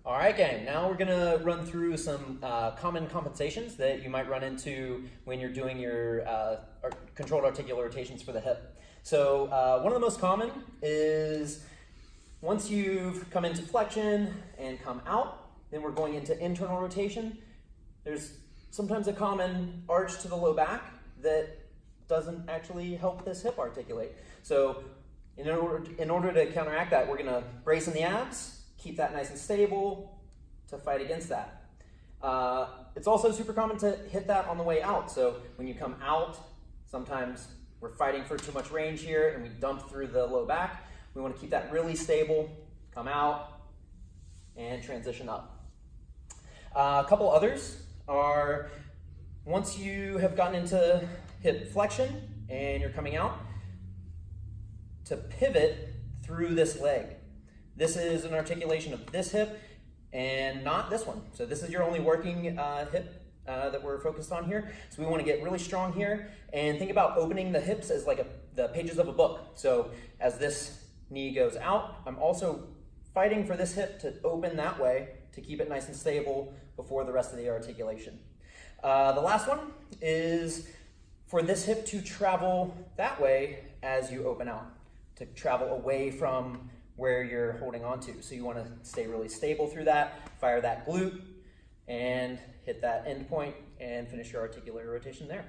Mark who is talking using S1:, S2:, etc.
S1: All right, gang, now we're gonna run through some common compensations that you might run into when you're doing your controlled articular rotations for the hip. So one of the most common is once you've come into flexion and come out, then we're going into internal rotation. There's sometimes a common arch to the low back that doesn't actually help this hip articulate. So in order to counteract that, we're gonna brace in the abs, keep that nice and stable to fight against that. It's also super common to hit that on the way out. So when you come out, sometimes we're fighting for too much range here and we dump through the low back. We want to keep that really stable, come out, and transition up. A couple others are, once you have gotten into hip flexion and you're coming out, to pivot through this leg. This is an articulation of this hip and not this one. So this is your only working hip that we're focused on here. So we want to get really strong here and think about opening the hips as like the pages of a book. So as this knee goes out, I'm also fighting for this hip to open that way to keep it nice and stable before the rest of the articulation. The last one is for this hip to travel that way as you open out, to travel away from where you're holding on to. So you want to stay really stable through that, fire that glute, and hit that end point and finish your articular rotation there.